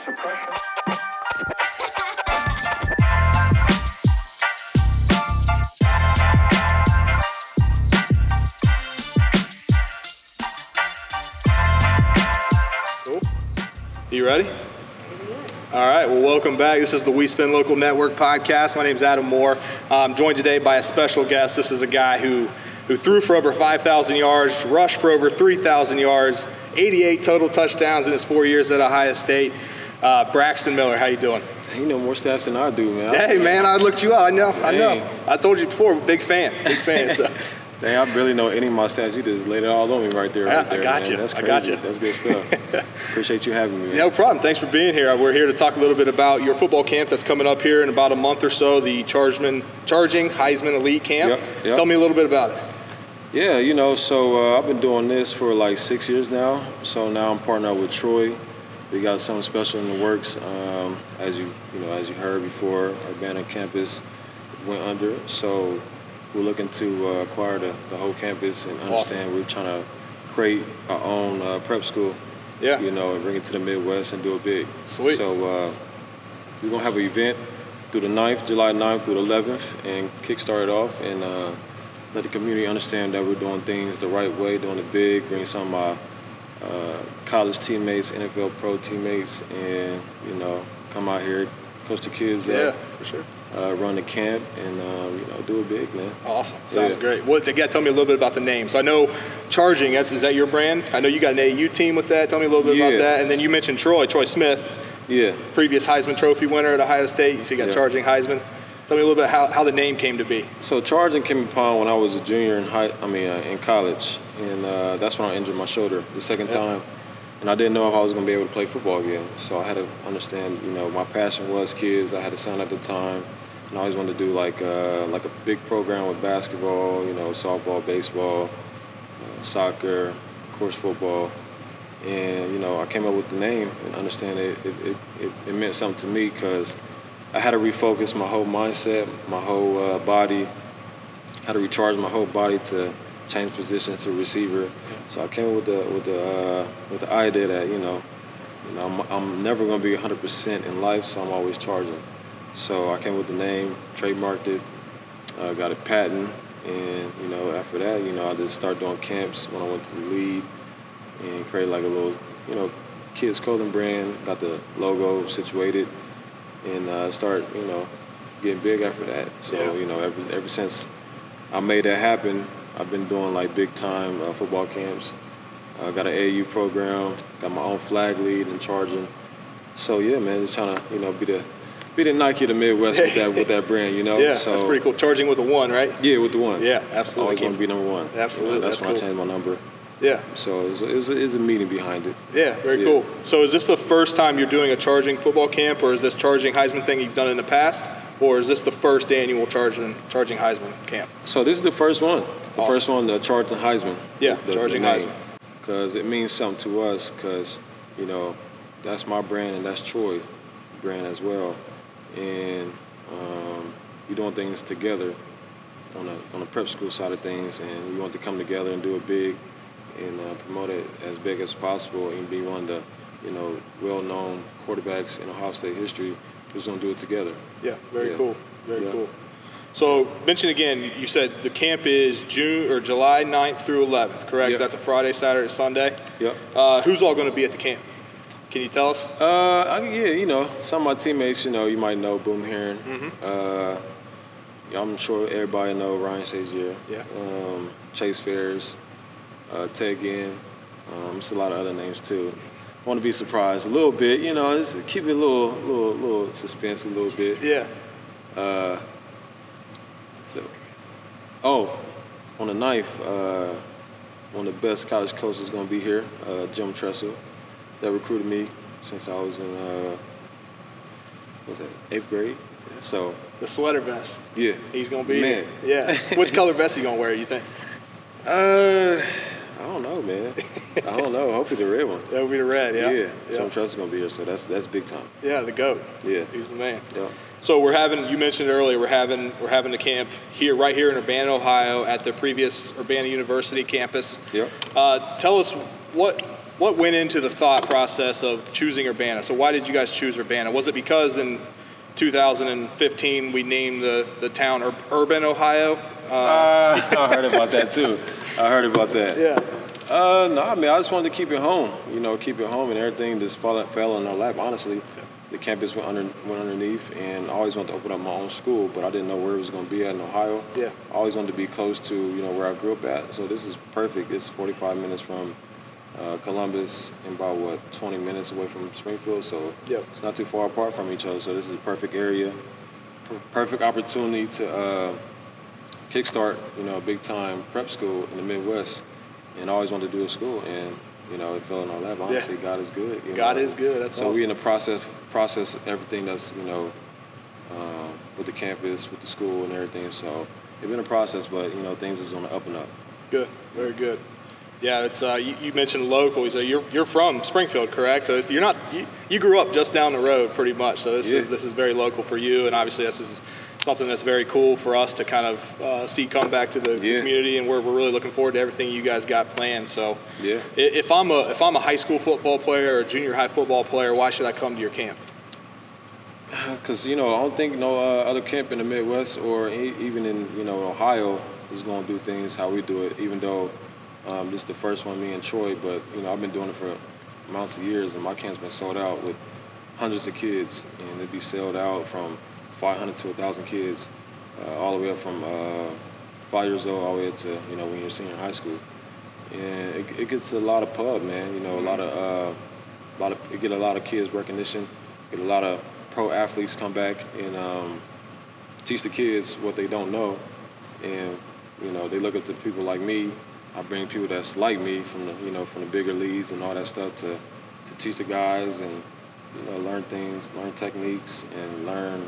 Cool. You ready? All right, well, welcome back. This is the We Spin Local Network podcast. My name is Adam Moore. I'm joined today by a special guest. This is a guy who threw for over 5,000 yards, rushed for over 3,000 yards, 88 total touchdowns in his 4 years at Ohio State. Braxton Miller, how you doing? You know more stats than I do, man. Hey, man, I looked you up. I know. I told you before, big fan. So. Dang, I barely know any of my stats. You just laid it all on me right there. I got man. you. That's crazy. I got you. That's good stuff. Appreciate you having me, man. No problem. Thanks for being here. We're here to talk a little bit about your football camp that's coming up here in about a month or so, the Charging Heisman Elite Camp. Yep. Tell me a little bit about it. Yeah, so I've been doing this for like 6 years now. So now I'm partnered up with Troy. We got something special in the works. As you heard before, Urbana Campus went under. So we're looking to acquire the whole campus and understand We're trying to create our own prep school. Yeah. And bring it to the Midwest and do it big. Sweet. So we're going to have an event through the 9th, July 9th through the 11th, and kickstart it off and let the community understand that we're doing things the right way, doing it big, bring some of my college teammates, NFL pro teammates, and, come out here, coach the kids Yeah, up. for sure. Run the camp and do it big, man. Awesome. Sounds great. Well, tell me a little bit about the name. So I know Charging, is that your brand? I know you got an AU team with that. Tell me a little bit about that. And then you mentioned Troy Smith. Yeah. Previous Heisman Trophy winner at Ohio State. So you got Charging Heisman. Tell me a little bit how the name came to be. So Charging came upon when I was a junior in college, and that's when I injured my shoulder the second time. And I didn't know if I was going to be able to play football again. So I had to understand, my passion was kids. I had a son at the time. And I always wanted to do like a big program with basketball, softball, baseball, soccer, of course football. And, I came up with the name and understand it meant something to me because I had to refocus my whole mindset, my whole body. I had to recharge my whole body to change positions to receiver. So I came with the idea that, I'm never going to be 100% in life, so I'm always charging. So I came with the name, trademarked it, got a patent, and, after that, I just started doing camps when I went to the league and created like a little, kids clothing brand, got the logo situated, and started, getting big after that. So, ever since I made that happen, I've been doing like big time football camps. Got an AAU program, got my own flag lead and charging. So yeah, man, just trying to, be the Nike of the Midwest with that brand, Yeah, so, that's pretty cool. Charging with a 1, right? Yeah, with the 1. Yeah, absolutely. I always want to be number 1. Absolutely. That's when I changed my number. Yeah. So it was a meaning behind it. Yeah, very cool. So is this the first time you're doing a Charging football camp, or is this Charging Heisman thing you've done in the past, or is this the first annual Charging Heisman camp? So this is the first one. The first one, the Charging Heisman. Yeah, Charging Heisman. Because it means something to us because, that's my brand and that's Troy's brand as well. And we're doing things together on the prep school side of things, and we want to come together and do it big and promote it as big as possible and be one of the, well-known quarterbacks in Ohio State history. We're just going to do it together. Yeah, very cool. Very cool. So mention again, you said the camp is July 9th through 11th, correct? Yep. That's a Friday, Saturday, Sunday? Yep. Who's all going to be at the camp? Can you tell us? Some of my teammates, you might know Boom Heron. I'm sure everybody know Ryan Shazier. Yeah. Chase Ferris, Ted Ginn. There's a lot of other names too. I want to be surprised a little bit, just keep it a little suspense a little bit. Yeah. On the 9th, one of the best college coaches is going to be here, Jim Tressel, that recruited me since I was in, 8th grade. Yeah. So the sweater vest. Yeah. He's going to be Man. here. Yeah. Which color vest are you going to wear, you think? I don't know, man. I don't know. Hopefully the red one. That would be the red, yeah. Yeah. Jim Tressel going to be here, so that's big time. Yeah, the GOAT. Yeah. He's the man. Yeah. So you mentioned earlier, we're having the camp right here in Urbana, Ohio, at the previous Urbana University campus. Yep. Tell us what went into the thought process of choosing Urbana? So why did you guys choose Urbana? Was it because in 2015 we named the town Urban, Ohio? I heard about that too. I heard about that. Yeah. No, I mean, I just wanted to keep it home. Keep it home, and everything just fell in our lap. Honestly, the campus went underneath, and I always wanted to open up my own school, but I didn't know where it was going to be at in Ohio. Yeah. I always wanted to be close to where I grew up at. So this is perfect. It's 45 minutes from Columbus and about 20 minutes away from Springfield. So it's not too far apart from each other. So this is a perfect area, perfect opportunity to kickstart a big time prep school in the Midwest. And I always wanted to do a school, and it fell in our lap. Honestly, God is good. God is good. That's so awesome. we in the process everything that's with the campus, with the school, and everything. So it's been a process, but things is on the up and up. Good, very good. Yeah, it's you mentioned local. So you're from Springfield, correct? So you grew up just down the road, pretty much. So this is very local for you, and obviously this is something that's very cool for us to kind of see come back to the community, and we're really looking forward to everything you guys got planned. So if I'm a high school football player or a junior high football player, why should I come to your camp? Because I don't think no other camp in the Midwest or even in Ohio is going to do things how we do it. Even though this is the first one, me and Troy, but I've been doing it for months of years, and my camp's been sold out with hundreds of kids, and it'd be sold out from 500 to 1,000 kids, all the way up from 5 years old all the way up to when you're a senior in high school, and it gets a lot of pub, man. It get a lot of kids recognition, get a lot of pro athletes come back and teach the kids what they don't know, and they look up to people like me. I bring people that's like me from the bigger leagues and all that stuff to teach the guys and learn things, learn techniques, and learn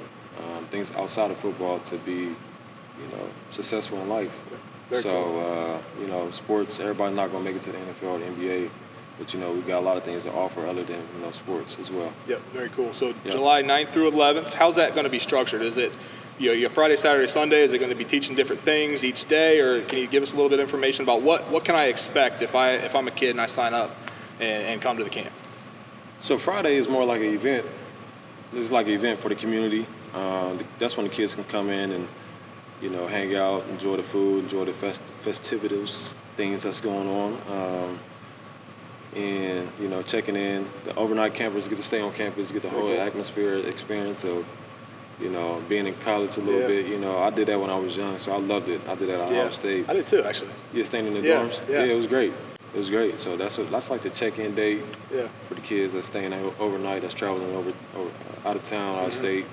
things outside of football to be successful in life. Very so sports, everybody's not going to make it to the NFL or the NBA, but we got a lot of things to offer other than sports as well. Yep, very cool. So July 9th through 11th, how's that going to be structured? Is it your Friday, Saturday, Sunday? Is it going to be teaching different things each day, or can you give us a little bit of information about what can I expect if I'm a kid and I sign up and come to the camp? So Friday is more like an event. It's like an event for the community. That's when the kids can come in and hang out, enjoy the food, enjoy the festivities, things that's going on, and checking in. The overnight campers get to stay on campus, get the whole atmosphere, experience of being in college a little bit. I did that when I was young, so I loved it. I did that at Ohio State. I did too, actually. Yeah, staying in the dorms. Yeah, it was great. It was great. So that's like the check-in date for the kids that's staying overnight, that's traveling over out of town, out of state,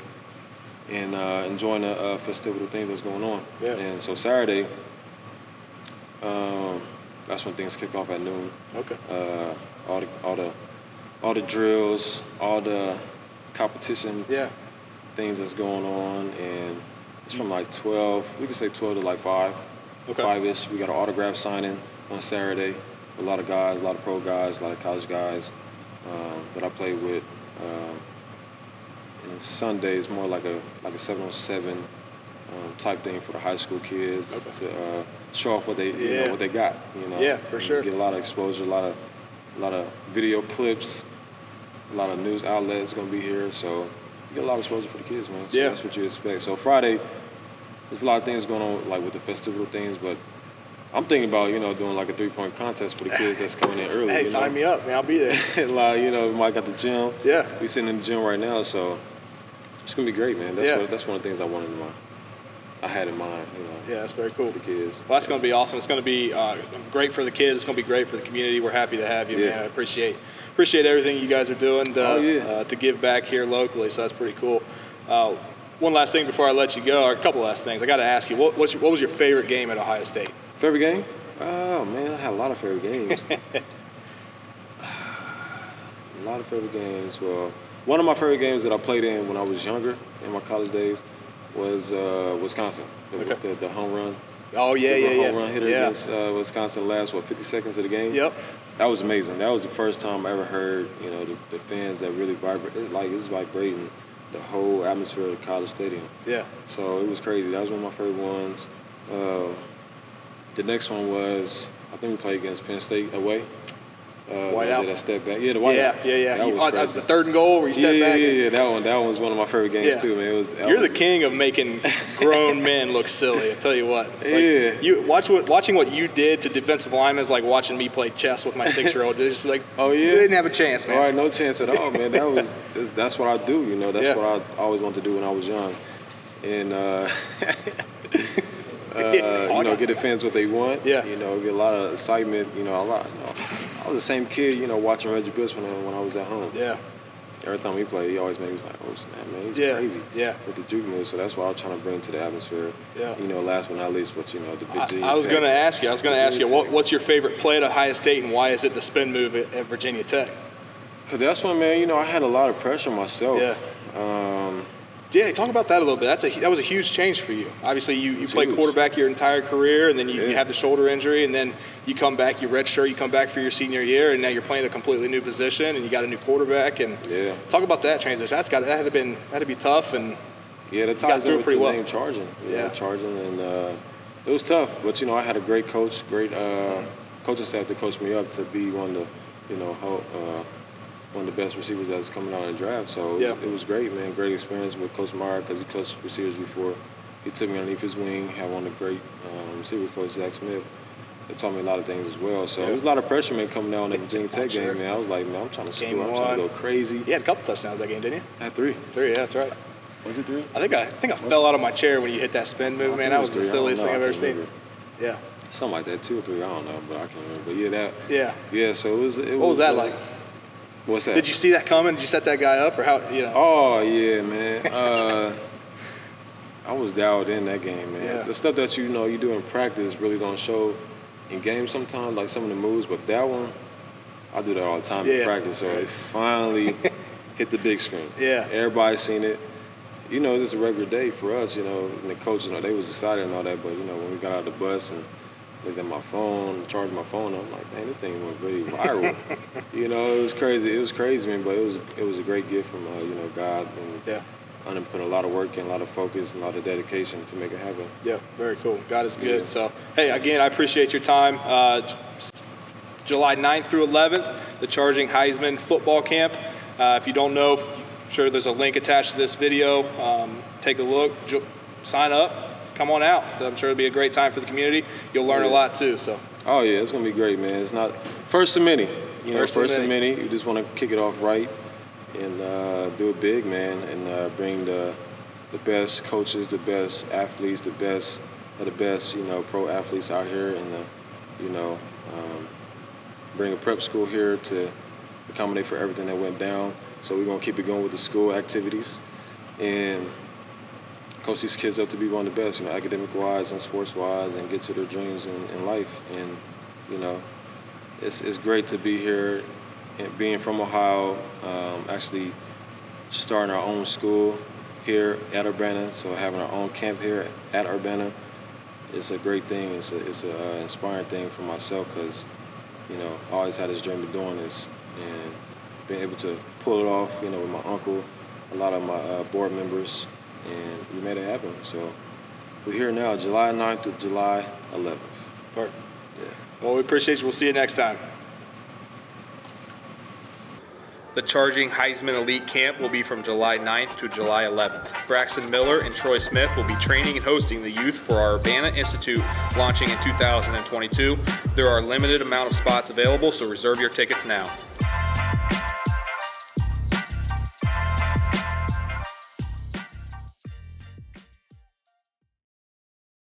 and enjoying the festival things that's going on. Yeah. And so Saturday, that's when things kick off at noon. Okay. All the drills, all the competition. Things that's going on, and it's from like 12. We can say 12 to like 5. Okay. 5-ish. We got an autograph signing on Saturday. A lot of guys, a lot of pro guys, a lot of college guys that I play with. And Sunday is more like a 7-on-7 type thing for the high school kids to show off what they what they got. Yeah, for sure. Get a lot of exposure, a lot of video clips, a lot of news outlets going to be here. So you get a lot of exposure for the kids, man. So that's what you expect. So Friday, there's a lot of things going on, like with the festival things, but I'm thinking about, doing like a 3-point contest for the kids that's coming in early. Hey, sign me up, man. I'll be there. We might got the gym. Yeah. We sitting in the gym right now, so it's gonna be great, man. That's one of the things I had in mind. Yeah, that's very cool. For the kids. Well, that's going to be awesome. It's going to be great for the kids. It's going to be great for the community. We're happy to have you, man. I appreciate everything you guys are doing to give back here locally. So that's pretty cool. One last thing before I let you go, or a couple last things. I got to ask you, what was your favorite game at Ohio State? Favorite game? Oh, man, I had a lot of favorite games. A lot of favorite games. Well, one of my favorite games that I played in when I was younger, in my college days, was Wisconsin. The home run. Oh, yeah. Home run hitter against Wisconsin last, 50 seconds of the game? Yep. That was amazing. That was the first time I ever heard, the fans that really vibrate. It was vibrating the whole atmosphere of the college stadium. Yeah. So it was crazy. That was one of my favorite ones. The next one was, I think we played against Penn State away. White out. Did I step back? Yeah, the white out. Yeah. That was crazy. The 3rd and goal where you step back. Yeah. That one was one of my favorite games too, man. You're the king of making grown men look silly. I tell you what. Watching what you did to defensive linemen is like watching me play chess with my 6-year-old. It's just like, you didn't have a chance, man. All right, no chance at all, man. That's what I do. That's what I always wanted to do when I was young, and get the fans what they want. Yeah. Get a lot of excitement. I was the same kid, watching Reggie Bush when I was at home. Yeah. Every time he played, he always made me like, oh snap, man, he's crazy. Yeah. With the juke move, so that's what I was trying to bring to the atmosphere. Yeah. Last but not least, but the Virginia. I was going to ask you, what's your favorite play at Ohio State, and why is it the spin move at Virginia Tech? Because that's when, man, I had a lot of pressure myself. Yeah. Talk about that a little bit. That was a huge change for you. Obviously, you played quarterback your entire career, and then you had the shoulder injury, and then you come back, you redshirt, you come back for your senior year, and now you're playing a completely new position, and you got a new quarterback. And talk about that transition. That had to be tough, and that ties in with the name Charging. Charging, and it was tough. But I had a great coach, great coaching staff to coach me up to be one of the one of the best receivers that was coming out in the draft. So it was great, man. Great experience with Coach Meyer because he coached receivers before. He took me underneath his wing, had one of the great receiver coach, Zach Smith. It taught me a lot of things as well. So there was a lot of pressure, man, coming down in the Virginia Tech game, man. I was like, man, I'm trying to score. I'm trying to go crazy. You had a couple touchdowns that game, didn't you? I had 3. 3, yeah, that's right. Was it 3? I think I fell out of my chair when you hit that spin move, man. That was the silliest thing I've ever seen. Yeah. Something like that, 2 or 3, I don't know, but I can't remember. But so it was. What was that like? What's that? Did you see that coming? Did you set that guy up, or how? Oh yeah, man. I was dialed in that game, man. Yeah. The stuff that you do in practice really don't show in games sometimes, like some of the moves. But that one, I do that all the time in practice. So it finally hit the big screen. Yeah. Everybody's seen it. It's just a regular day for us, and the coaches, they was excited and all that. But when we got out of the bus and looked at my phone, charged my phone, I'm like, man, this thing went really viral. It was crazy. It was crazy, man, but it was a great gift from God, and I put a lot of work in, a lot of focus, and a lot of dedication to make it happen. Yeah, very cool. God is good. So, hey, again, I appreciate your time. July 9th through 11th, the Charging Heisman football camp. If you don't know, I'm sure there's a link attached to this video. Take a look, sign up. Come on out. So I'm sure it'll be a great time for the community. You'll learn a lot too. So. Oh yeah, it's gonna be great, man. It's not first of many. First of many. You just want to kick it off right and do it big, man, and bring the best coaches, the best athletes, the best of the best, pro athletes out here, and bring a prep school here to accommodate for everything that went down. So we're gonna keep it going with the school activities and coach these kids up to be one of the best, academic-wise and sports-wise, and get to their dreams in life. And, it's great to be here, and being from Ohio, actually starting our own school here at Urbana, so having our own camp here at Urbana, it's a great thing. It's an inspiring thing for myself because, I always had this dream of doing this, and being able to pull it off, with my uncle, a lot of my board members, and we made it happen. So we're here now, July 9th to July 11th. Perfect. Yeah. Well, we appreciate you. We'll see you next time. The Charging Heisman Elite Camp will be from July 9th to July 11th. Braxton Miller and Troy Smith will be training and hosting the youth for our Urbana Institute launching in 2022. There are a limited amount of spots available, so reserve your tickets now.